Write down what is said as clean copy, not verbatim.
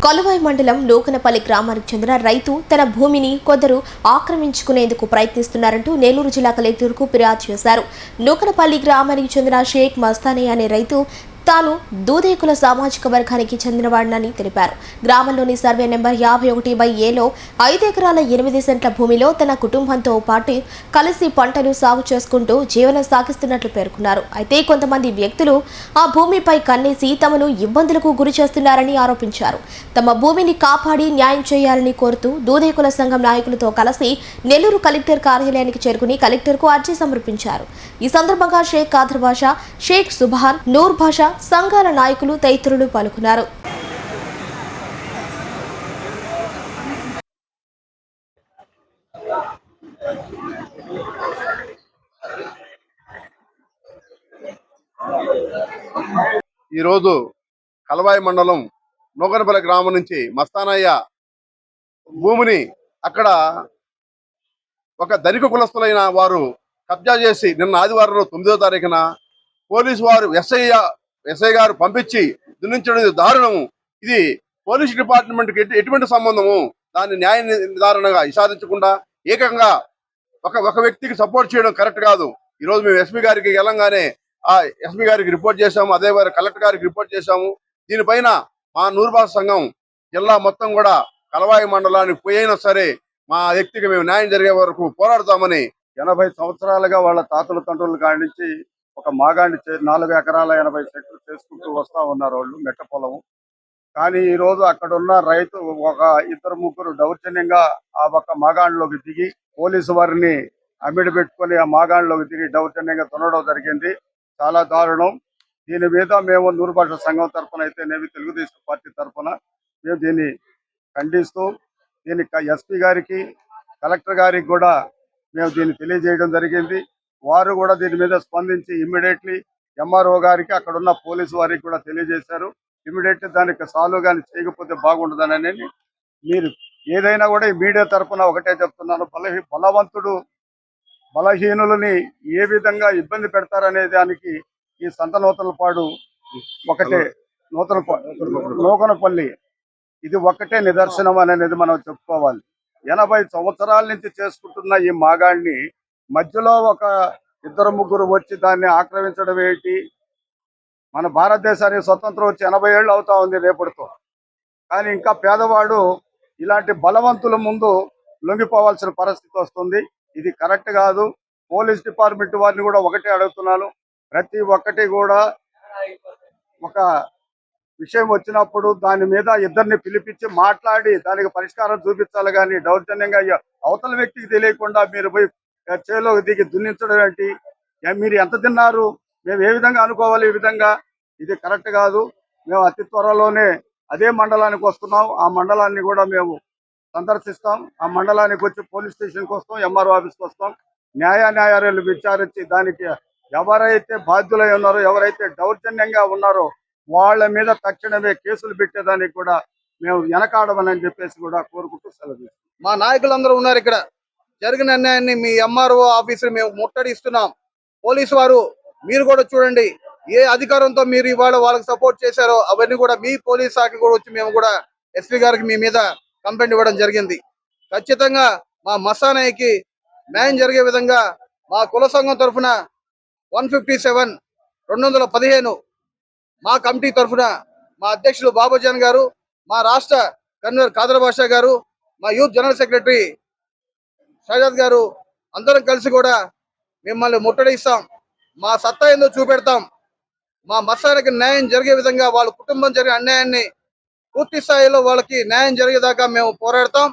కొలవాయి మండలం నూకనపల్లి గ్రామానికి చెందిన రైతు తన భూమిని కొందరు ఆక్రమించుకునేందుకు ప్రయత్నిస్తున్నారంటూ నెల్లూరు జిల్లా కలెక్టర్కు ఫిర్యాదు చేశారు. నూకనపల్లి గ్రామానికి చెందిన షేక్ మస్తానీ అనే రైతు తాను దూదేకుల సామాజిక వర్గానికి చెందినవాడినని తెలిపారు. గ్రామంలోని సర్వే నెంబర్ 51/Aలో 5 ఎకరాల 8 సెంట్ల భూమిలో తన కుటుంబంతో పాటు కలిసి పంటలు సాగు చేసుకుంటూ జీవనం సాగిస్తున్నట్లు పేర్కొన్నారు. అయితే కొంతమంది వ్యక్తులు ఆ భూమిపై కన్నేసి తమను ఇబ్బందులకు గురి చేస్తున్నారని ఆరోపించారు. తమ భూమిని కాపాడి న్యాయం చేయాలని కోరుతూ దూదేకుల సంఘం నాయకులతో కలిసి నెల్లూరు కలెక్టర్ కార్యాలయానికి చేరుకుని కలెక్టర్కు అర్జీ సమర్పించారు. ఈ సందర్భంగా షేక్ కాదర్ బాషా, షేక్ సుభాన్, నూర్ బాషా సంఘాల నాయకులు తదితరులు పాల్గొన్నారు. ఈరోజు కలవాయి మండలం నూకనపల్లి గ్రామం నుంచి మస్తానయ్య భూమిని అక్కడ ఒక ధనిక కులస్తులైన వారు కబ్జా చేసి నిన్న ఆదివారం 9వ తారీఖున పోలీసు వారు ఎస్ఐ గారు పంపించి దున్నించడం దారుణము. ఇది పోలీస్ డిపార్ట్మెంట్కి ఎటువంటి సంబంధము? దాన్ని న్యాయ నిర్ధారణగా విచారించకుండా ఏకంగా ఒక వ్యక్తికి సపోర్ట్ చేయడం కరెక్ట్ కాదు. ఈరోజు మేము ఎస్పీ గారికి వెళ్ళంగానే ఆ ఎస్పీ గారికి రిపోర్ట్ చేశాము, అదే కలెక్టర్ గారికి రిపోర్ట్ చేశాము. దీనిపైన మా నూర్బాస్ సంఘం జిల్లా మొత్తం కూడా కలవాయి మండలానికి పోయినా సరే మా వ్యక్తికి మేము న్యాయం జరిగే వరకు పోరాడతామని 80 సంవత్సరాలుగా వాళ్ళ తాతల తండ్రుల కాడి నుంచి ఒక మాగాండి 4 ఎకరాల 80 సెంట్లు చేసుకుంటూ వస్తా ఉన్నారు వాళ్ళు మెట్ట పొలము. కానీ ఈ రోజు అక్కడ ఉన్న రైతు ఒక 2-3 దౌర్జన్యంగా ఆ ఒక్క మాగాండ్లోకి దిగి పోలీసు వారిని అమ్మిడి పెట్టుకొని ఆ మాగాండ్లోకి దిగి దౌర్జన్యంగా దున్నడం జరిగింది. చాలా దారుణం. దీని మీద మేము నూరు భాష సంఘం తరఫున అయితేనేమి తెలుగుదేశం పార్టీ తరఫున మేము దీన్ని ఖండిస్తూ దీనికి ఎస్పీ గారికి కలెక్టర్ గారికి కూడా మేము దీన్ని తెలియజేయడం జరిగింది. వారు కూడా దీని మీద స్పందించి ఇమ్మీడియట్లీ ఎంఆర్ఓ గారికి అక్కడ ఉన్న పోలీసు వారికి కూడా తెలియజేశారు. ఇమ్మీడియట్లీ దానికి సాల్వ్ కానీ చేయకపోతే బాగుంటుందని. మీరు ఏదైనా కూడా ఈ మీడియా తరఫున ఒకటే చెప్తున్నాను, బలవంతుడు బలహీనులని ఏ విధంగా ఇబ్బంది పెడతారనే దానికి ఈ సంత నూతనపాడు ఒకటే నూకనపల్లి ఇది ఒక్కటే నిదర్శనం అనేది మనం చెప్పుకోవాలి. 80 సంవత్సరాల నుంచి చేసుకుంటున్న ఈ మాగాడిని మధ్యలో ఒక 2-3 వచ్చి దాన్ని ఆక్రమించడం ఏంటి? మన భారతదేశానికి స్వతంత్రం వచ్చి 80 ఏళ్ళు అవుతా ఉంది రేపటితో. కానీ ఇంకా పేదవాడు ఇలాంటి బలవంతుల ముందు లొంగిపోవాల్సిన పరిస్థితి వస్తుంది. ఇది కరెక్ట్ కాదు. పోలీస్ డిపార్ట్మెంట్ వారిని కూడా ఒకటే అడుగుతున్నాను, ప్రతి ఒక్కటి కూడా ఒక విషయం వచ్చినప్పుడు దాని మీద ఇద్దరిని పిలిపించి మాట్లాడి దానికి పరిష్కారం చూపించాలి. కానీ దౌర్జన్యంగా అవతల వ్యక్తికి తెలియకుండా మీరు పోయి చేలోకి దిగి దున్నించడం ఏంటి? మీరు ఎంత తిన్నారు? మేము ఏ విధంగా అనుకోవాలి? ఈ విధంగా ఇది కరెక్ట్ కాదు. మేము అతి త్వరలోనే అదే మండలానికి వస్తున్నాం. ఆ మండలాన్ని కూడా మేము సందర్శిస్తాం. ఆ మండలానికి వచ్చి పోలీస్ స్టేషన్కి వస్తాం, ఎంఆర్ఓ ఆఫీస్కి వస్తాం. న్యాయాలు విచారించి దానికి ఎవరైతే బాధ్యులై ఉన్నారో, ఎవరైతే దౌర్జన్యంగా ఉన్నారో వాళ్ళ మీద తక్షణమే కేసులు పెట్టేదానికి కూడా మేము వెనకాడమని చెప్పేసి కూడా కోరుకుంటూ సెలవు. మా నాయకులందరూ ఉన్నారు ఇక్కడ. జరిగిన అన్యాయాన్ని మీ ఎంఆర్ఓ ఆఫీసు మేము ముట్టడిస్తున్నాం. పోలీసు వారు మీరు కూడా చూడండి, ఏ అధికారంతో మీరు ఇవాళ వాళ్ళకి సపోర్ట్ చేశారో అవన్నీ కూడా మీ పోలీస్ శాఖ కూడా వచ్చి మేము కూడా ఎస్పీ గారికి మీ మీద కంప్లైంట్ ఇవ్వడం జరిగింది. ఖచ్చితంగా మా మస్తానయ్యకి న్యాయం జరిగే విధంగా మా కుల సంఘం తరఫున 157/215 మా కమిటీ తరఫున మా అధ్యక్షులు బాబుజాన్ గారు, మా రాష్ట్ర కన్వీనర్ కాదర్ బాషా గారు, మా యూత్ జనరల్ సెక్రటరీ షాజాద్ గారు అందరం కలిసి కూడా మిమ్మల్ని ముట్టడిస్తాం. మా సత్తా ఏందో చూపెడతాం. మా మస్తానకి న్యాయం జరిగే విధంగా వాళ్ళ కుటుంబం జరిగే అన్యాయాన్ని పూర్తి స్థాయిలో వాళ్ళకి న్యాయం జరిగేదాకా మేము పోరాడతాం.